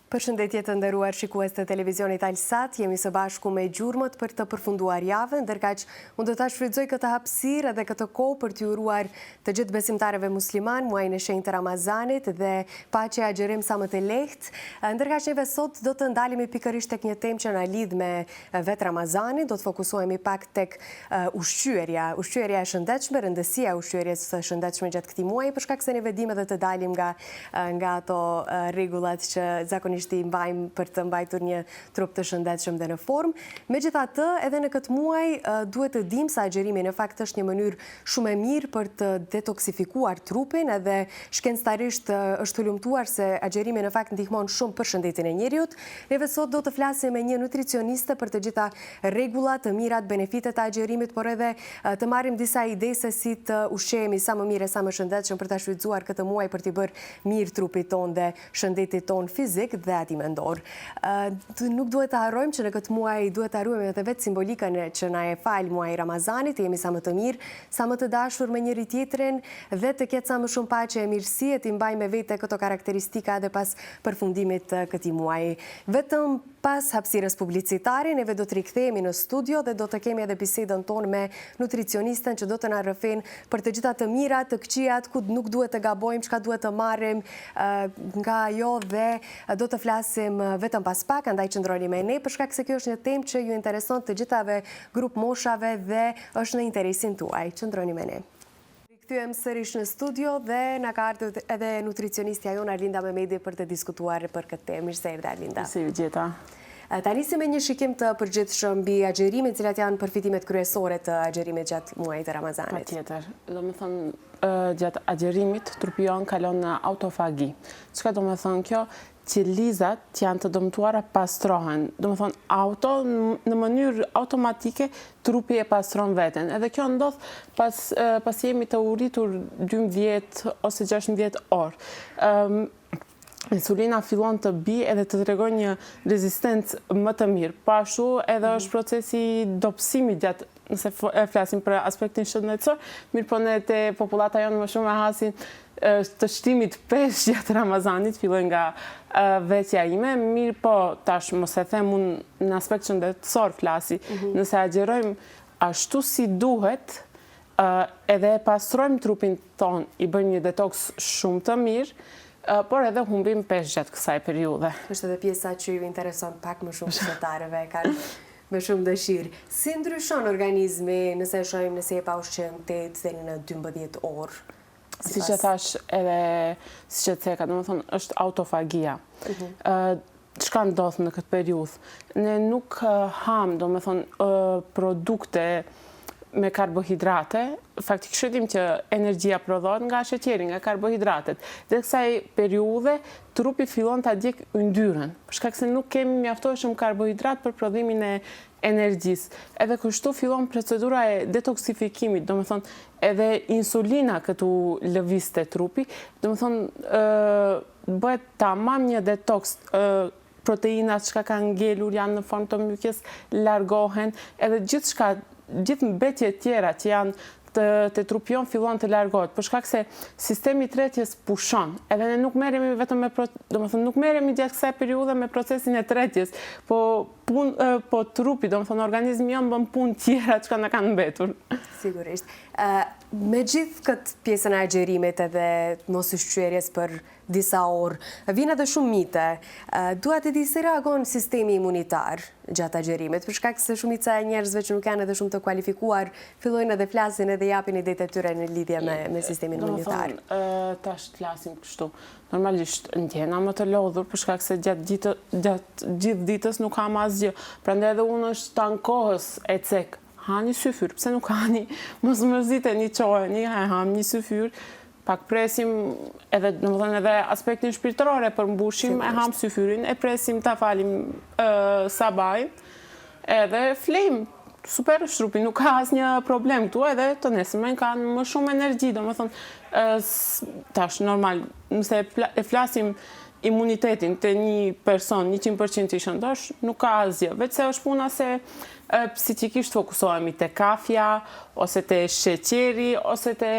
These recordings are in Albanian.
Përshëndetje të nderuar shikues të televizionit Alsat, jemi së bashku me gjurmët për të përfunduar javën, ndërkaq unë do ta shfrytëzoj këtë hapësirë dhe këtë kohë për t'ju uruar të gjithë besimtarëve musliman muajin e shenjtë të Ramazanit dhe paqe agjerim sa më të lehtë. Ndërkaq neve sot do të ndalemi pikërisht tek një temë që na lidh me vetë Ramazanin, do të fokusohemi pak tek ushqyerja e shëndetshme, rëndësia e ushqyerjes së shëndetshme gjatë këtij muaji, për shkak se ne vëdim edhe të dalim nga ato rregullat që zakonisht i mbajmë për të mbajtur një trup të shëndetshëm dhe në formë. Megjithatë, edhe në këtë muaj duhet të dimë se agjerimi në fakt është një mënyrë shumë e mirë për të detoksifikuar trupin, edhe shkencëtarisht është hulumtuar se agjerimi në fakt ndihmon shumë për shëndetin e njeriut. Neve sot do të flasim me një nutricioniste për të gjitha rregullat, të mirat, benefitet e agjerimit, por edhe të marrim disa ide se si të ushqehemi sa më mirë e sa më shëndetshëm për ta shfrytzuar këtë muaj për t'i bërë mirë trupit ton dhe shëndetit ton fizik dhe ati mendor. Nuk duhet të harrojmë që në këtë muaj duhet të harrojmë edhe vetë simbolikën që na e fal muaji Ramazanit, jemi sa më të mirë, sa më të dashur me njëri tjetrin dhe të ketë sa më shumë paqe e mirësi, të mbajmë me vete këto karakteristika edhe pas përfundimit të këtij muaji. Vetëm pas hapësirës publicitare, neve do të rikthehemi në studio dhe do të kemi edhe bisedën tonë me nutricionisten që do të na rrëfejnë për të gjitha të mirat, të këqijat, ku nuk duhet të gabojmë, çka duhet të marrim nga ajo dhe do të flasim vetëm pas pak, andaj qëndroni me ne, për shkak se kjo është një temë që ju intereson të gjithave grup moshave dhe është në interesin tuaj. Qëndroni me ne. Rikthyer sërish në studio dhe na ka ardhur edhe nutricionistja jon Arlinda Mehmeti për të diskutuar për këtë temë. Mirë se erdhe, Arlinda. Si u gjeta? Ta nisim me një shikim të përgjithshëm mbi agjerimin, cilat janë përfitimet kryesore të agjerimit gjatë muajit të Ramazanit. Patjetër. Domethënë, gjatë agjerimit trupi jon kalon në autofagi. Çka do të thonë kjo? Qelizat janë të dëmtuara pastrohen. Domethënë, në mënyrë automatike trupi e pastron veten. Edhe kjo ndodh pas jemi të uritur 12 ose 16 orë. Insulina fillon të bi edhe të tregon një rezistencë më të mirë. Pashtu edhe është procesi dobësimit gjatë, nëse flasim për aspektin shëndetësor, mirë po ne te popullata jonë më shumë e hasin të shtimit pesh gjatë Ramazanit, filloj nga veçja ime, mirë po tash mos e them unë në aspekt shëndetësor flasi, nëse agjerojmë ashtu si duhet, edhe pastrojmë trupin ton, i bëjmë një detoks shumë të mirë, por edhe humbim pesh gjatë kësaj periudhe. Është edhe pjesa që ju intereson pak më shumë qytetarëve, kanë me shumë dëshirë. Si ndryshon organizmi nëse shohim nëse e pa ushqim 8 deri në 12 orë? Si që thash edhe, si që theka, domethënë është autofagia. Çka ndodh në këtë periudhë? Ne nuk ham, domethënë, produkte me karbohidrate, faktikisht dim që energjia prodhohet nga sheqeri, nga karbohidratet. Dhe kësaj periudhe trupi fillon ta djeg yndyrën, për shkak se nuk kemi mjaftueshëm karbohidrat për prodhimin e energjisë. Edhe kështu fillon procedura e detoksifikimit, domethënë edhe insulina këtu lëvizte trupi, domethënë bëhet tamam një detoks. Proteinat që kanë ngelur janë në formë të mykjes largohen, edhe gjithë mbetje tjera që janë të trupi jon fillon të largohet, për shkak se sistemi i tretjes pushon. Edhe ne nuk merremi vetëm domethënë nuk merremi gjatë kësaj periudhe me procesin e tretjes, po trupi, domethënë organizmi jon bën punë tjera që na kanë mbetur. Sigurisht. Me gjithë këtë pjesën e agjerimit edhe mos ushqyerjes për disa orë, vjen edhe shumë mite. Dua të di si reagon sistemi imunitar gjatë agjerimit, për shkak se shumica e njerëzve që nuk janë edhe shumë të kualifikuar, fillojnë edhe flasin edhe japin idetë e tyre në lidhje me sistemin imunitar. Tash flasim kështu. Normalisht ndjena më të lodhur, për shkak se gjatë gjithë ditës nuk kam asgjë. Prandaj edhe unë është tankohës e cek. Hani syfyr, pse nuk hani, mos mërziteni çoheni, ham një syfyr, pak presim edhe aspektin shpirtëror e përmbushim, e ham syfyrin, e presim ta falim sabajin, edhe flejm. Super është trupi, nuk ka asnjë problem këtu, edhe të nesërmen kanë më shumë energji, domethënë tash normal, nëse e flasim imunitetin të një person 100% i shëndosh, nuk ka asgjë, veçse është puna se psikikisht fokusohemi te kafja, ose te sheqeri, ose te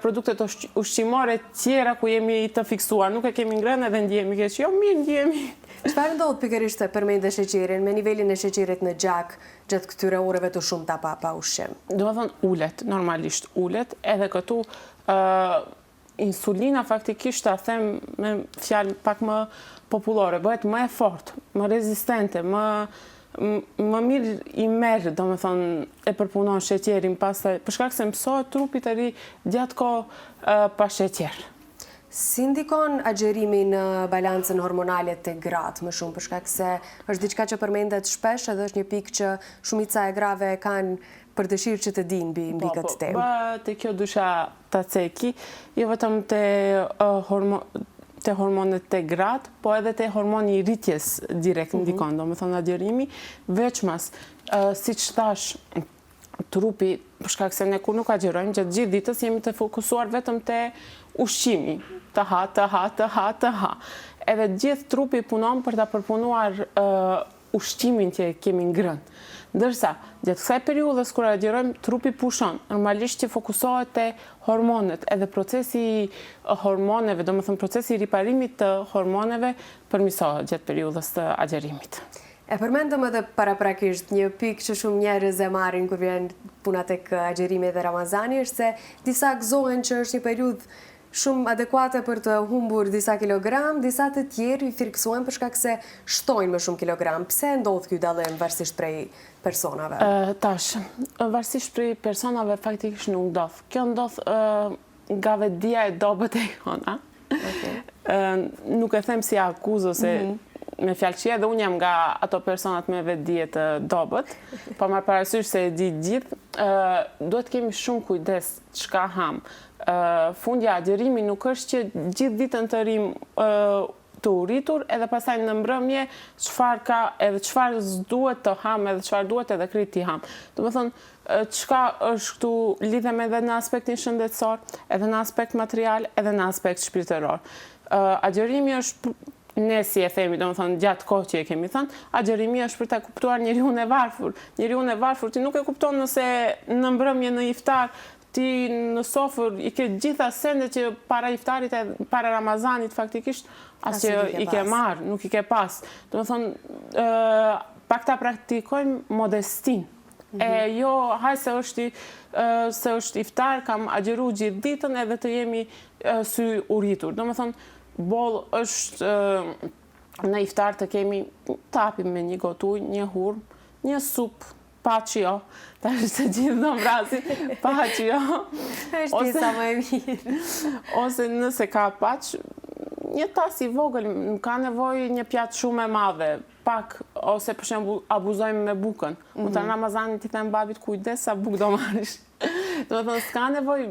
produktet ushqimore tjera ku jemi të fiksuar. Nuk e kemi ngrënë edhe ndjehemi keq. Jo, mirë ndjehemi. Çfarë ndodh pikërisht përmendë sheqerin me nivelin e sheqerit në gjak gjatë këtyre orëve të shumta pa ushqim? Do të thonë ulet, normalisht ulet, edhe këtu insulina faktikisht ta them me fjalë pak më popullore, bëhet më e fortë, më rezistente, më mirë i merr, do të thonë e përpunon sheqerin pastaj, për shkak se mësohet trupi të ri gjatë kohë pa sheqer. Si ndikon agjerimi në balancën hormonale të gratë më shumë, për shkak se është diçka që përmendet shpesh edhe është një pikë që shumica e grave kanë për dëshirë që të dinë mbi këtë temë. Te kjo dysha ta ceki, jo vetëm te hormonet të gratë, po edhe te hormoni i rritjes direkt ndikon, do me thonë agjerimi, veçmas, si që thash, trupi, për shkak se ne kur nuk agjerojmë, gjatë gjithë ditës jemi të fokusuar vetëm te ushqimi, të ha. Edhe gjithë trupi punon për të përpunuar ushqimin që kemi ngrënë. Ndërsa, gjatë kësaj periudhës kur agjerojmë, trupi pushon, normalisht që fokusohet te hormonet, edhe procesi hormoneve, do më thëmë procesi riparimit të hormoneve përmisohet gjatë periudhës të agjerimit. E përmendëm edhe paraprakisht një pikë që shumë njerëz e marrin kur vjen puna tek agjerimi dhe Ramazani, është se disa gëzohen që është një periudhë shumë adekuate për të humbur disa kilogram, disa të tjerë i frikësohen për shkak se shtojnë më shumë kilogram. Pse ndodh ky dallim varësisht prej personave? Varësisht prej personave faktikisht nuk ndodh. Kjo ndodh nga vetdia e dobët e jona. Nuk e them si akuzë ose me fjalëqia, dhe unë jam nga ato personat me vetdije të dobët, pa marrë parasysh se e di gjithë, duhet kemi shumë kujdes çka ham. Fundja agjerimi nuk është që gjithë ditën të rim të uritur, edhe pastaj në mbrëmje çfarë ka, edhe çfarë duhet të ham, edhe çfarë duhet edhe krejt t'i ham. Do të thonë, çka është këtu lidhem edhe në aspektin shëndetësor, edhe në aspekt material, edhe në aspekt shpirtëror. Agjerimi është, ne si e themi, do më thonë, gjatë kohë që e kemi thënë, agjerimi është për ta kuptuar njeriun e varfër. Njeriun e varfër ti nuk e kupton nëse në mbrëmje në iftar, ti në sofër i ke gjitha sende që para iftarit e para Ramazanit faktikisht asë që i ke marë, nuk i ke pas. Do më thonë, pak ta praktikojmë modestin. E jo, haj se është iftar, kam agjeru gjithë ditën edhe të jemi sy uritur. Do më thonë, boll është në iftar të kemi tapim me një gotuj, një hurm, një sup, pa që jo. Ta është të gjithë do mbrasin, pa që jo. është pjesa më e mirë. Ose nëse ka paq, një tas i vogël, nuk ka nevojë një pjatë shumë e madhe, pak, ose për shembull abuzojmë me bukën. Unë të Ramazanit i them babit kujdes sa bukë do marrish. Do të thonë, s'ka nevoj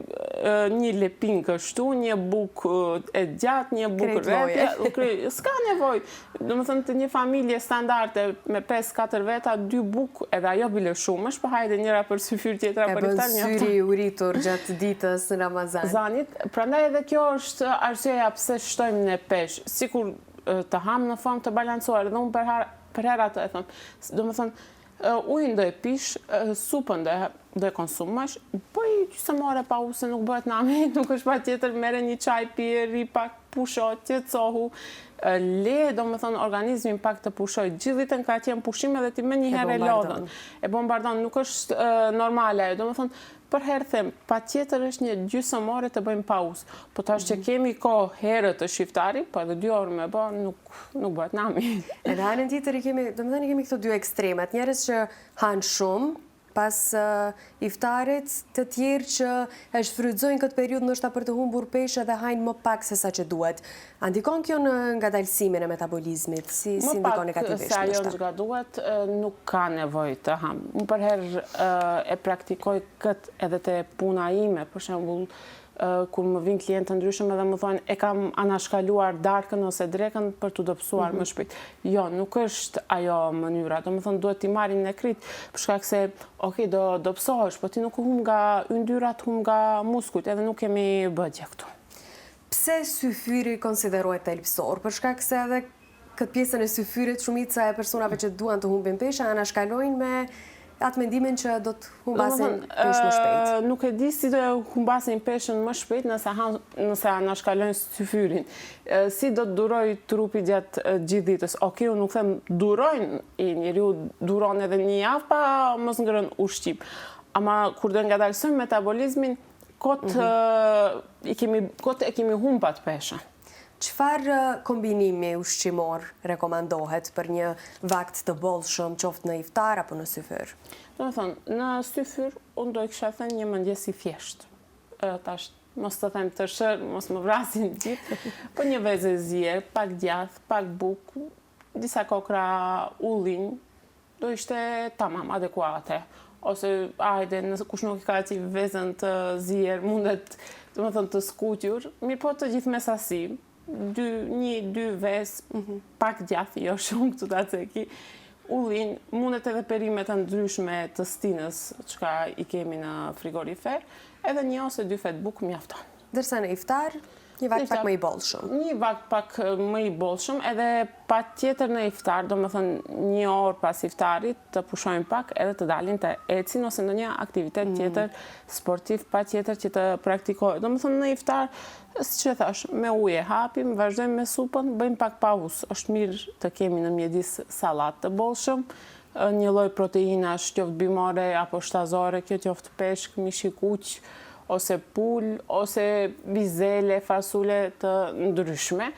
një lepin kështu, një bukë e gjatë, një bukë rrethja, s'ka nevoj. Do të thonë, të një familje standarde me 5-4 veta, 2 bukë, edhe ajo bile shumë, është pa hajde njëra për syfyr tjetra për iftar një. E bën syri uritur gjatë ditës në Ramazan. Zanit, prandaj edhe kjo është arsyeja pse shtojmë në peshë, sikur të ham në formë të balancuar, dhe unë për hera të e thëmë. Do më thënë, ujnë do e pish, supën do e konsumash, po i gjysë more pa u se nuk bëhet nami, nuk është pa tjetër, mere një qaj, pije, ri pak, pusho, tjetësohu, le, do më thonë, organizmin pak të pushoj, gjithë ditën ka qenë pushime dhe ti me një herë e lodhën. E bombardon, nuk është normale, do më thonë, për herë them, pa tjetër është një gjysmore të bëjmë pauzë. Po tash që kemi kohë herët të shiftari, po edhe 2 orë me bë, nuk bëhet nami. E në anën tjetër kemi këto 2 ekstremat, njerëz që hanë shumë, pas iftarit, të tjerë që e shfrytëzojnë këtë periudhë ndoshta për të humbur peshë dhe hajnë më pak se sa që duhet. A ndikon kjo në ngadalësimin e metabolizmit? Si ndikon negativisht? Më pak se ajo nga duhet, nuk ka nevojë të ham. Unë për herë e praktikoj këtë edhe te puna ime, për shembull, kur më vinë klientë të ndryshëm edhe më thonë e kam anashkaluar darkën ose drekën për të dobësuar më shpejt. Jo, nuk është ajo mënyra. Do më thonë duhet t'i marrin në krit, për shkak se, okej, do dobësohesh, po ti nuk hum nga yndyrat, hum nga muskujt, edhe nuk kemi bëgje këtu. Pse syfyri konsiderohet thelbësor? Për shkak se edhe këtë pjesën e syfyrit shumica e personave që duan të humbin peshë anashkalojnë me atë mendimin që do të humbasin peshë më shpejt? Nuk e di si do humbasin peshën më shpejt nëse na shkalojnë syfyrin. Si do të duroj trupi gjatë gjithë ditës? Okej, unë nuk them durojnë, njeriu duron edhe një javë pa mos ngrënë ushqim. Ama kur do ngadalsojmë metabolizmin, kot e kemi humbat peshën. Çfarë kombinimi ushqimor rekomandohet për një vakt të bollshëm, qoftë në iftar apo në syfyr? Do të thonë, në syfyr unë do kisha thënë një mëngjes i thjeshtë. Tash mos të them të shër, mos më vrasin gjithë, po një vezë zier, pak djath, pak bukë, disa kokra ullin, do ishte tamam adekuate. Ose ajde, kush nuk i ka ati vezën të zier, mundet të skuqur, mirë po të gjithë me sasi. 1-2 vezë, pak djath, jo shumë këtu ta ceki. Ullin, mundet edhe perimet të ndryshme të stinës çka i kemi në frigorifer, edhe 1 ose 2 fet bukë mjafton. Dërsa në iftar, një vakt pak më i bollshëm. Një vakt pak më i bollshëm, edhe patjetër në iftar, do më thënë 1 orë pas iftarit, të pushojmë pak edhe të dalin të ecin ose ndonjë aktivitet tjetër sportiv patjetër që të praktikohet. Do më thënë në iftar, si që thash, me ujë hapim, vazhdojmë me supën, bëjmë pak pauzë. Është mirë të kemi në mjedis salat të bollshëm, një lloj proteinash, qoftë bimore apo shtazore, kjo qoftë peshk, mish i kuq, ose pul, ose bizele, fasule të ndryshme.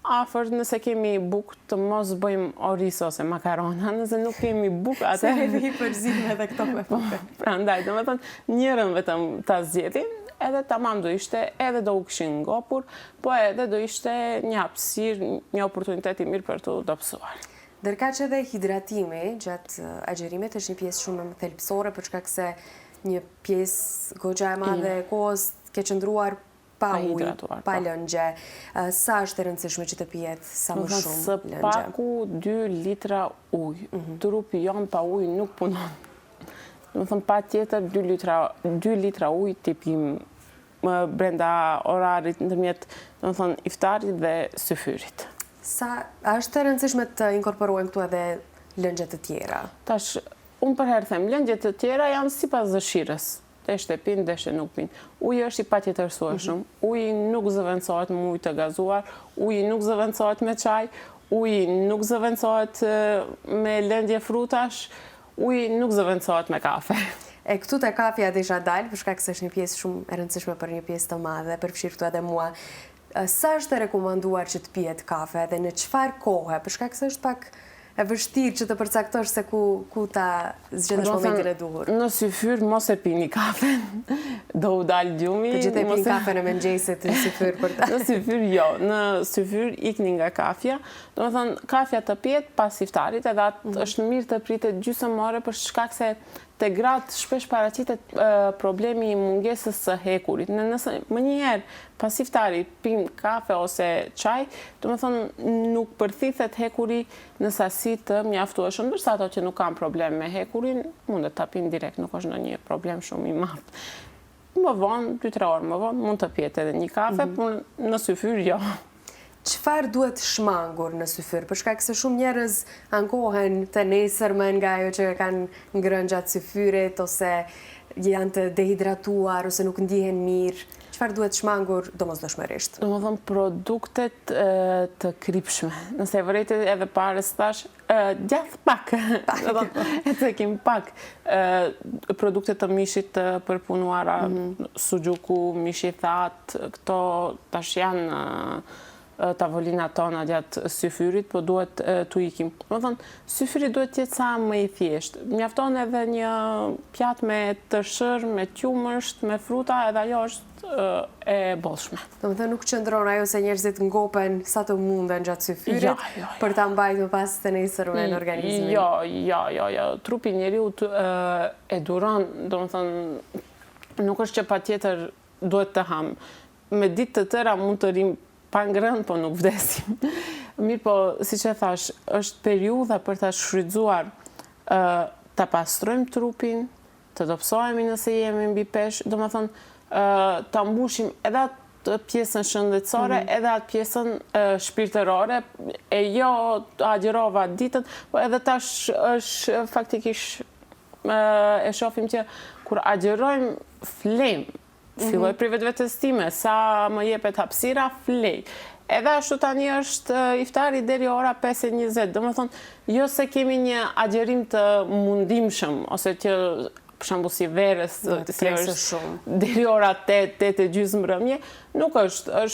Afër nëse kemi bukë të mos bëjmë oris ose makarona, nëse nuk kemi bukë atë... Se i përzim edhe këto me bukë. Prandaj, do të thonë, njërën vetëm ta zgjedhim, edhe tamam do ishte, edhe do u kishin ngopur, po edhe do ishte një hapësirë, një oportunitet i mirë për të dobësuar. Ndërkaq edhe hidratimi gjatë agjerimit është një pjesë shumë thelbësore për shkak se një pjesë goxha e madhe e kohës ke qëndruar pa ujë, pa lëngje. Sa është e rëndësishme që të pijet sa më shumë lëngje? Së paku 2 litra ujë. Trupi jon pa ujë nuk punon. Do të thënë patjetër 2 litra ujë t'i pim brenda orarit ndërmjet, do të thënë iftarit dhe syfyrit. A është e rëndësishme të inkorporojmë këtu edhe lëngje të tjera? Tash, unë përherë them, lëngjet të tjera janë sipas dëshirës. Deshe pinë, deshe nuk pinë. Uji është i patjetërsueshëm. Uji nuk zëvendësohet me ujë të gazuar, uji nuk zëvendësohet me çaj, uji nuk zëvendësohet me lëndje frutash, uji nuk zëvendësohet me kafe. E këtu te kafja desha dalë, për shkak se është një pjesë shumë e rëndësishme për një pjesë të madhe, përfshirë këtu edhe mua. Sa është e rekomanduar që të pijet kafe dhe në çfarë kohe, për shkak se është pak e vështirë që të përcaktosh se ku ta zgjedhësh momentin e duhur. Në syfyr mos e pini kafe, do u dalë gjumi. Të gjithë e pinë kafe në mëngjesit në syfyr për ta. Në syfyr jo, në syfyr ikni nga kafja. Do të thënë, kafja të pijet pas iftarit, edhe atë është mirë të pritet gjysmë ore për shkak se te gratë shpesh paraqitet problemi i mungesës së hekurit. Nëse më njëherë pas iftarit pim kafe ose çaj, do të thonë nuk përthithet hekuri në sasi të mjaftueshme, ndërsa ato që nuk kanë problem me hekurin, mundet ta pinë direkt, nuk është ndonjë problem shumë i madh. Më vonë, 2-3 orë më vonë, mund të pijet edhe një kafe, por në syfyr jo. Çfarë duhet shmangur në syfyr? Për shkak se shumë njerëz ankohen të nesërmen nga ajo që kanë ngrënë gjatë syfyrit, ose janë të dehidratuar, ose nuk ndihen mirë. Çfarë duhet shmangur domosdoshmërisht? Domethënë produktet të kripshme. Nëse e vërejtë edhe parës thash, gjath pak. E cekim pak. Produktet të mishit të përpunuara, suxhuku, mishi i thatë, këto tash janë tavolina tona gjatë syfyrit, po duhet t'u ikim. Do thënë, syfyri duhet t'jetë sa më i thjeshtë. Mjafton edhe një pjatë me tërshër, me qumësht, me fruta, edhe ajo është e bollshme. Do të thënë nuk qëndron ajo se njerëzit ngopen sa të munden gjatë syfyrit për ta mbajtur pas të nesërmen në organizmin. Jo. Trupi njeriu e duron, do të thënë, nuk është që patjetër duhet të ham. Me ditë të tëra mund të rim pa ngrënë, po nuk vdesim. Mirë po, si që thash, është periudha për ta shfrytzuar, ta pastrojmë trupin, të dobësohemi nëse jemi mbi peshë, do të thonë, ta mbushim edhe atë pjesën shëndetësore, edhe atë pjesën shpirtërore, e jo agjerova ditën, po edhe tash është faktikisht e shohim që kur agjerojmë flem, filloj prej vetvetes time, sa më jepet hapësira, flej. Edhe ashtu tani është iftari deri ora 5:20. Domethënë, jo se kemi një agjerim të mundimshëm, ose që për shembull si verës, si është deri ora 8:30 mbrëmje, nuk është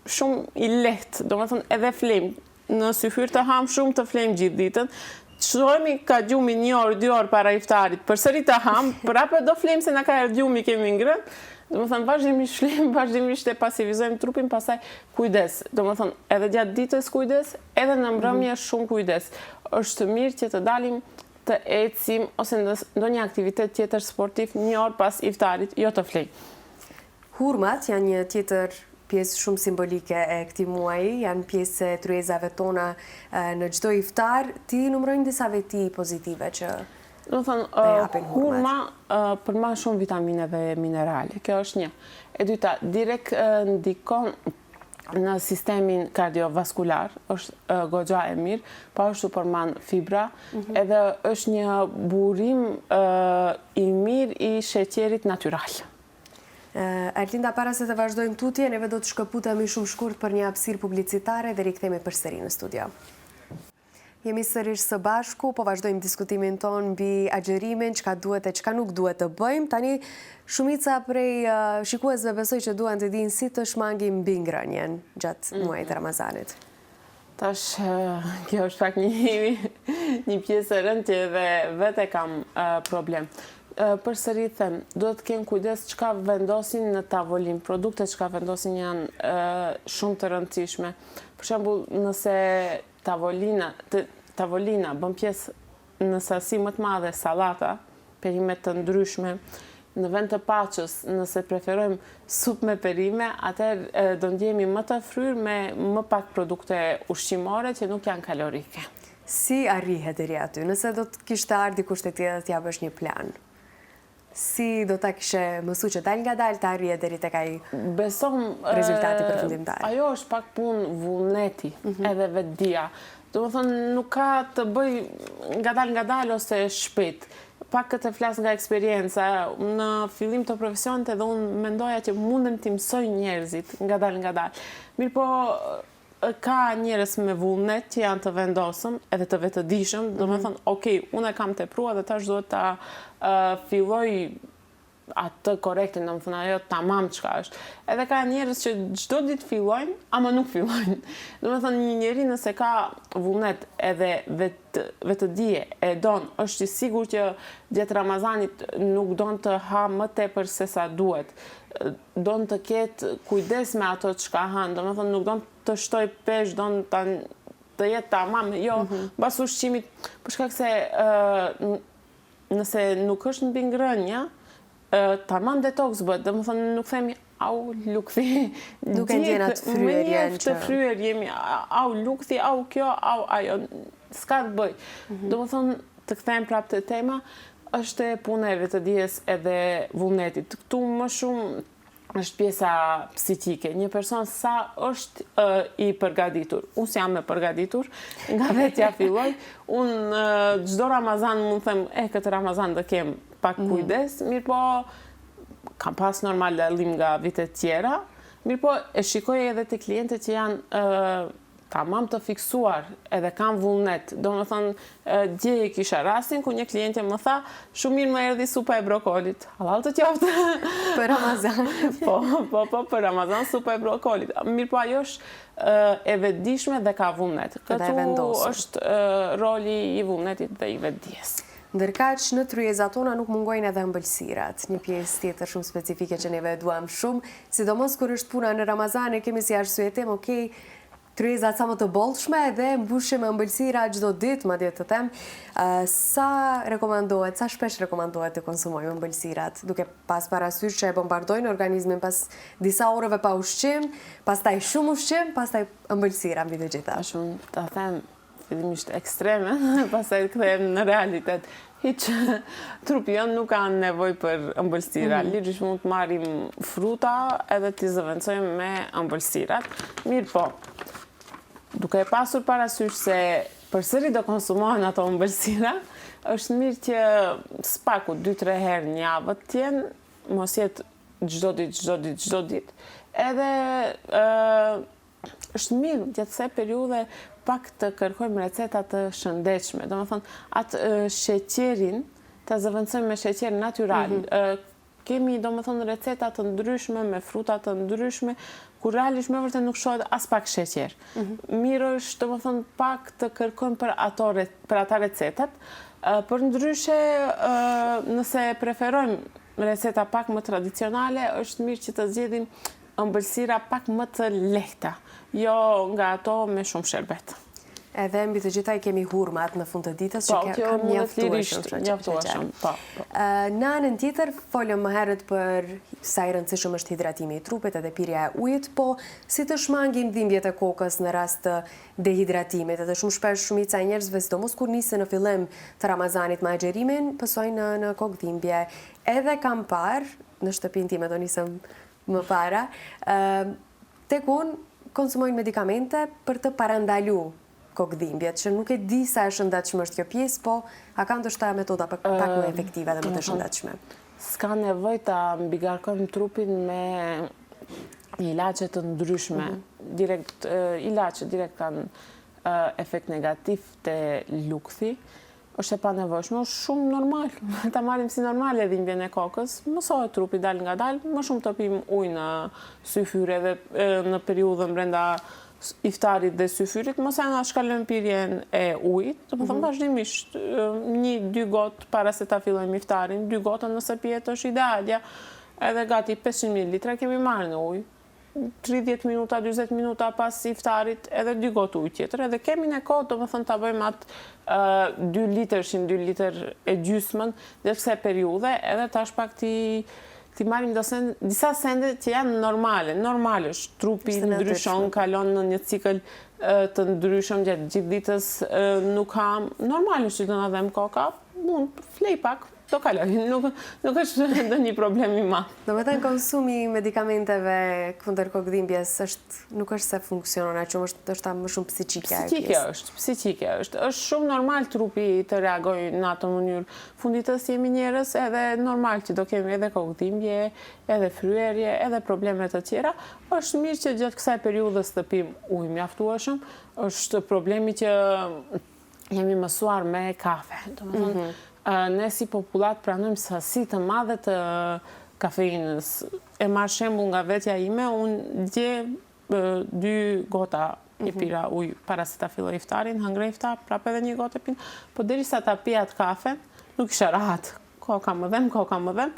shumë i lehtë. Domethënë, edhe flem në syfyr të ham shumë, të flem gjithë ditën. Shohemi ka gjumi 1 orë, 2 orë para iftarit, përsëri të ham, prapë do flem se na ka erdhur gjumi, kemi ngrënë. Domethënë, vazhdimisht flem, vazhdimisht e pasivizojmë trupin, pastaj kujdes. Domethënë, edhe gjatë ditës kujdes, edhe në mbrëmje shumë kujdes. Është mirë që të dalim të ecim ose ndonjë aktivitet tjetër sportiv 1 orë pas iftarit, jo të flej. Hurmat janë një tjetër pjesë shumë simbolike e këtij muaji, janë pjesë e tryezave tona në çdo iftar. Ti numërojnë disa veti pozitive që Do thënë, hurma për ma shumë vitamine dhe minerale. Kjo është një. E dyta, direkt ndikon në sistemin kardiovaskular, është goxha e mirë, pa ashtu përman fibra, edhe është një burim i mirë i sheqerit natyral. Erlinda, para se të vazhdojmë tutje, neve do të shkëputemi shumë shkurt për një hapësirë publicitare dhe rikthehemi përsëri në studio. Jemi sërish së bashku, po vazhdojmë diskutimin ton mbi agjerimin, çka duhet e çka nuk duhet të bëjmë. Tani shumica prej shikuesve besoj që duan të dinë si të shmangim mbi ngrënien gjatë muajit Ramazanit. Tash, kjo është pak një pjesë e rëndë që edhe vetë kam problem. Përsëri them, duhet të kemë kujdes çka vendosin në tavolin. Produktet çka vendosin janë shumë të rëndësishme. Për shembull, nëse tavolina bën pjesë në sasi më të madhe sallata, perime të ndryshme, në vend të paçës, nëse preferojmë supë me perime, atëherë do ndjehemi më të fryrë me më pak produkte ushqimore që nuk janë kalorike. Si arrihet deri aty? Nëse do të kishte ardhi dikush te tjetër t'ja bësh një plan, si do ta kishe mësuar që dal nga dal të arrije deri tek ai rezultati përfundimtar? Ajo është pak punë vullneti, edhe vetdia. Domethënë, nuk ka të bëj nga dal ose shpejt. Pak këtë flas nga eksperienca. Në fillim të profesionit edhe unë mendoja që mundem t'i mësoj njerëzit nga dal. Mirë po, ka njerëz me vullnet që janë të vendosëm edhe të vetëdijshëm, domethënë, okay, unë e kam tepruar dhe tash duhet ta filloj atë korektin, domethënë ajo tamam çka është. Edhe ka njerëz që çdo ditë fillojnë, ama nuk fillojnë. Domethënë një njeri nëse ka vullnet edhe vetëdije e don, është i sigurt që gjatë Ramazanit nuk don të ha më tepër se sa duhet. Don të ketë kujdes me ato çka han, domethënë nuk don të shtoj pesh, don të jetë tamam, jo, mbas ushqimit, për shkak se nëse nuk është mbi ngrënia, tamam detox bëhet, domethënë nuk themi au lukthi. Nuk e ndjen atë fryrjen që të fryer jemi, au lukthi, au kjo, au ajo, s'ka të bëj. Domethënë të kthejmë prapë te tema, është puna e vetëdijes edhe vullnetit. Këtu më shumë është pjesa psikike. Një person sa është i përgatitur. Unë jam e përgatitur, nga vetja filloj. Unë çdo Ramazan mund të them, këtë Ramazan do kem pak kujdes, mirë po kam pas normal dallim nga vitet tjera, mirë po e shikoj edhe të klientët që janë tamam të fiksuar edhe kam vullnet. Domethënë, dje kisha rastin ku një kliente më tha, shumë mirë më erdhi supa e brokolit. Halal të qoftë. Për Ramazan. Po, për Ramazan supa e brokolit. Mirë po ajo është e vetëdijshme dhe ka vullnet. Këtu është roli i vullnetit dhe i vetëdijes. Ndërkaq në tryezat tona nuk mungojnë edhe ëmbëlsirat, një pjesë tjetër shumë specifike që neve duam shumë, sidomos kur është puna në Ramazan, e kemi si arsye tem, okay, tryezat sa më të bollshme dhe mbushim me ëmbëlsira çdo ditë, madje të them, sa shpesh rekomandohet të konsumojmë ëmbëlsirat, duke pas parasysh që e bombardojnë organizmin pas disa orëve pa ushqim, pastaj shumë ushqim, pastaj ëmbëlsira mbi të gjitha. Shumë ta them fillimisht ekstreme, pastaj kthehem në realitet. Hiç trupi jon nuk ka nevojë për ëmbëlsira. Ligjisht mund të marrim fruta edhe t'i zëvendësojmë me ëmbëlsirat. Mirë po, duke pasur parasysh se përsëri do konsumohen ato ëmbëlsira, është mirë që spaku 2-3 herë një javë të jenë, mos jetë çdo ditë. Edhe është mirë gjatë kësaj periudhe pak të kërkojmë receta të shëndetshme. Domethënë, atë sheqerin ta zëvendësojmë me sheqer natyral. Kemi domethënë receta të ndryshme me fruta të ndryshme, kur realisht me vërtet nuk shohet as pak sheqer. Mirë është domethënë pak të kërkojmë për ata recetat. Për ndryshe, nëse preferojmë receta pak më tradicionale, është mirë që të zgjedhim ëmbëlsira pak më të lehta, jo nga ato me shumë sherbet. Edhe mbi të gjitha i kemi hurmat në fund të ditës që kam mjaftueshëm. Në anën tjetër, folëm më herët për sa i rëndësishëm është hidratimi i trupit edhe pirja e ujit, po si të shmangim dhimbjet e kokës në rast të dehidratimit. Edhe shumë shpesh shumica e njerëzve, sidomos kur nisën në fillim të Ramazanit me agjerimin, pësojnë në kokë dhimbje. Edhe kam parë, në shtëpinë time do nisëm më para, tek unë konsumojnë medikamente për të parandalu kokëdhimbjet, që nuk e di sa e shëndetshme është kjo pjesë, po a ka ndoshta metoda pak më efektive dhe më të shëndetshme? S'ka nevojë ta mbigarkojmë trupin me ilaçe të ndryshme. Ilaçe direkt kanë efekt negativ te lukthi. Është e panevojshme, është shumë normal. Ta marrim si normale dhimbjen e kokës, mësohet trupi dal nga dal, më shumë të pim ujë në syfyre dhe në periudhën brenda iftarit dhe syfyrit, mos e na shkalojmë pirjen e ujit, domethënë vazhdimisht 1-2 gotë para se ta fillojmë iftarin, 2 gotë nëse pihet është idealja, edhe gati 500 ml kemi marrë në ujë. 30 minuta, 40 minuta pas iftarit, edhe 2 gotë ujë tjetër, edhe kemi në kohë, domethënë ta bëjmë atë 2 litërshin, 2 litër e gjysmën dhe kësaj periudhe, edhe tash pak ti marrim disa sende që janë normale. Normal është, trupi ndryshon, kalon në një cikël të ndryshëm gjatë gjithë ditës, nuk kam, normal është që të na dhem koka, mund flej pak, do kaloj, nuk është ndonjë problem i madh. Domethënë konsumi i medikamenteve kundër kokëdhimbjes nuk është se funksionon aq shumë, është më shumë psiqike. Psiqike është. Është shumë normal trupi të reagojë në atë mënyrë. Funditës jemi njerëz, edhe normal që do kemi edhe kokëdhimbje, edhe fryerje, edhe probleme të tjera. Është mirë që gjatë kësaj periudhës të pim ujë mjaftueshëm. Është problemi që jemi mësuar me kafe. Domethënë ne si popullat pranojmë sasi të madhe të kafeinës. E marr shembull nga vetja ime, unë dje 2 gota i pira ujë para se ta filloj iftarin, hëngra iftar, prapë edhe 1 gotë e pin, po derisa ta pija atë kafen, nuk isha rahat. Koka më dhem.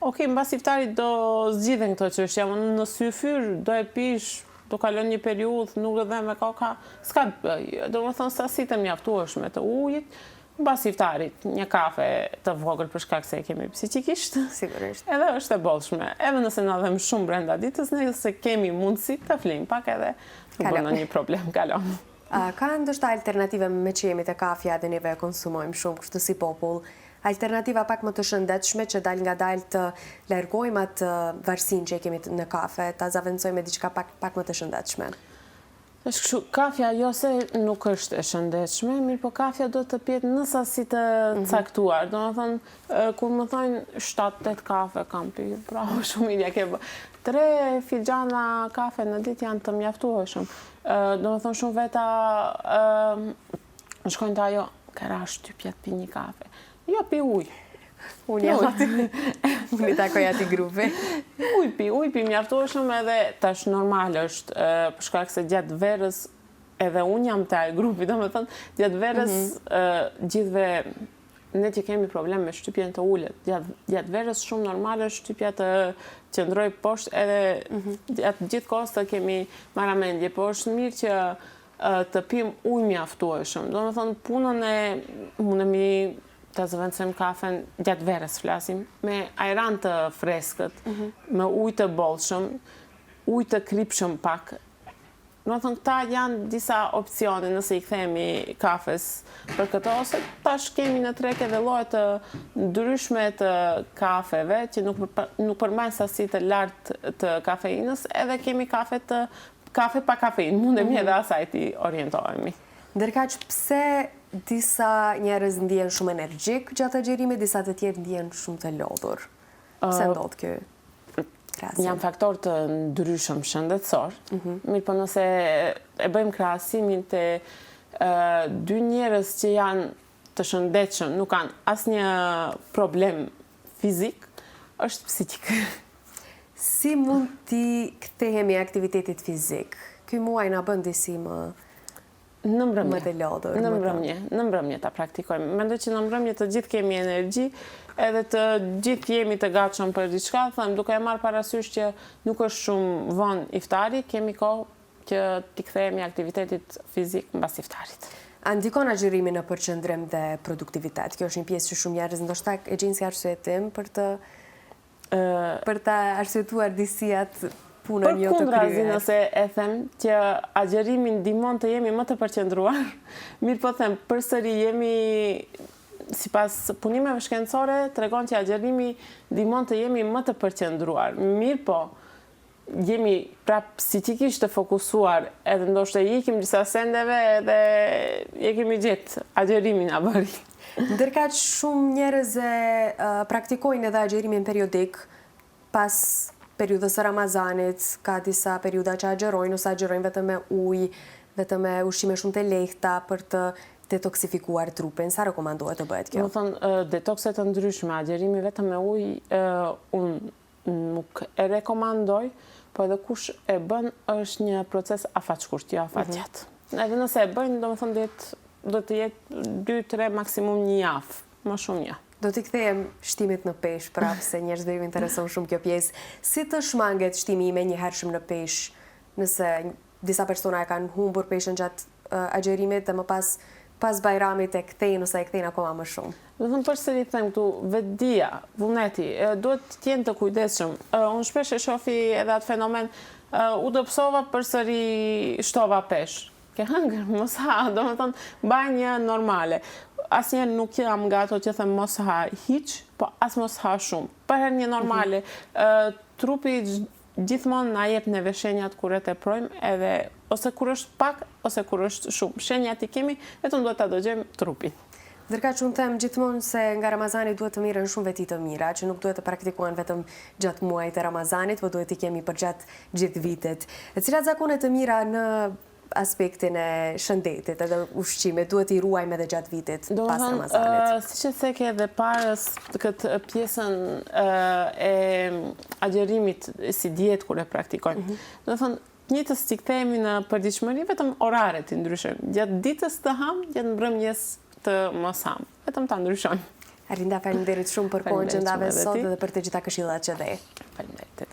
Okej, mbas iftarit do zgjidhen këto çështje, në syfyr do e pish, do kalon një periudhë, nuk do dhem me koka, s'ka të bëj. Domethënë sasi të mjaftueshme të ujit. Mbas iftarit, një kafe të vogël për shkak se e kemi psiqikisht. Sigurisht. Edhe është e bollshme. Edhe nëse na dhem shumë brenda ditës, nëse kemi mundësi të flejmë pak edhe nuk bën ndonjë problem, kalon. Ka ndoshta alternative me që jemi te kafja dhe neve e konsumojmë shumë kështu si popull? Alternativa pak më të shëndetshme që dal nga dal të largojmë atë varësinë që kemi në kafe, ta zaventësojmë me diçka pak më të shëndetshme. Kafja jo se nuk është e shëndetshme, mirë po kafja do të pihet në sasi të caktuar. Domethënë, kur më thonë 7-8 kafe kam pirë, bravo, shumë mirë ke bë. 3 filxhana kafe në ditë janë të mjaftueshëm. Domethënë shumë veta shkojnë te ajo, kara shtypja të pi një kafe. Jo, pi ujë. Unë i takoj ati grupi. Ujë pi mjaftueshëm edhe tash normal është, për shkak se gjatë verës, edhe unë jam te ai grupi, domethënë, gjatë verës gjithve ne që kemi problem me shtypjen të ulët, gjatë verës shumë normal është shtypja të qëndroj poshtë, edhe gjatë gjithë kohës të kemi marramendje, po është mirë që të pim ujë mjaftueshëm. Domethënë, punën e mundemi të zëvendësojmë kafen gjatë verës flasim, me ajran të freskët, me ujë të bollshëm, ujë të kripshëm pak. Domethënë, këta janë disa opcione nëse i kthehemi kafes për këto, ose tash kemi në treg edhe lloje të ndryshme të kafeve që nuk përmbajnë sasi të lartë të kafeinës, edhe kemi kafe pa kafeinë, mundemi edhe asaj të orientohemi. Ndërkaq pse disa njerëz ndjen shumë energjik gjatë agjerimit, disa të tjerë ndjen shumë të lodhur? Pse ndodh kjo? Janë faktor të ndryshëm shëndetësor, mirë po nëse e bëjmë krahasimin të dy njerëz që janë të shëndetshëm, nuk kanë asnjë problem fizik, është psikik. Si mund t'i kthehemi aktivitetit fizik? Ky muaj na bën disi më të lodhur. Në mbrëmje ta praktikojmë. Mendoj që në mbrëmje të gjithë kemi energji, edhe të gjithë jemi të gatshëm për diçka, them duke e marrë parasysh që nuk është shumë vonë iftari, kemi kohë që t'i kthehemi aktivitetit fizik mbas iftarit. A ndikon agjerimi në përqendrim dhe produktivitet? Kjo është një pjesë që shumë njerëz ndoshta e gjejnë si arsyetim për ta arsyetuar disijat punën jo të kryer. Përkundrazi nëse e them që agjerimi ndihmon të jemi më të përqendruar, mirë po them përsëri jemi sipas punimeve shkencore tregon që agjerimi ndihmon të jemi më të përqendruar. Mirë po, jemi prap psikikisht të fokusuar, edhe ndoshta ikim disa sendeve edhe e kemi gjetë agjerimin a bëri. Ndërkaq shumë njerëz praktikojnë edhe agjerimin periodik pas periudhës së Ramazanit, ka disa periudha që agjerojnë ose agjerojnë vetëm me ujë, vetëm me ushqime shumë të lehta për të detoksifikuar trupin. Sa rekomandohet të bëhet kjo? Do thonë detokse të ndryshme, agjerimi vetëm me ujë unë nuk e rekomandoj, po edhe kush e bën është një proces afatshkurt, jo afatgjatë. Edhe nëse e bëjnë, do të jetë 2-3 maksimum një javë, më shumë një. Do t'i kthehem shtimit në peshë prapë, se njerëzve ju intereson shumë kjo pjesë. Si të shmanget shtimi i menjëhershëm në peshë, nëse disa persona e kanë humbur peshën gjatë agjerimit dhe më pas bajramit e kthejnë ose e kthejnë akoma më shumë? Do thënë përsëri them këtu, vetdia, vullneti, duhet të jenë të kujdesshëm. Unë shpesh e shofi edhe atë fenomen, u dobësova përsëri shtova peshë. Ke hëngër, mos ha, do më thonë, baj një normale. Asnjëherë nuk jam nga ato që them mos ha hiç, po as mos ha shumë. Për një normale, trupi gjithmonë na jep neve shenjat kur e teprojmë, edhe ose kur është pak, ose kur është shumë. Shenjat i kemi, vetëm duhet ta dëgjojmë trupin. Ndërkaq unë them gjithmonë se nga Ramazani duhet të mirën shumë veti të mira, që nuk duhet të praktikohen vetëm gjatë muajit e Ramazanit, por duhet të kemi për gjatë gjithë vitit. Cilat zakone të mira në aspektin e shëndetit edhe ushqimit duhet i ruajmë edhe gjatë vitit pas Ramazanit? Siç e thekë edhe parës këtë pjesën e agjerimit si dietë kur e praktikojmë. Do të thonë, njëtës që kthehemi në përditshmëri, vetëm oraret i ndryshojmë. Gjatë ditës të ham, gjatë mbrëmjes të mos ham. Vetëm ta ndryshojmë. Arinda, faleminderit shumë për kohën që ndave sot dhe për të gjitha këshillat që dhe. Faleminderit.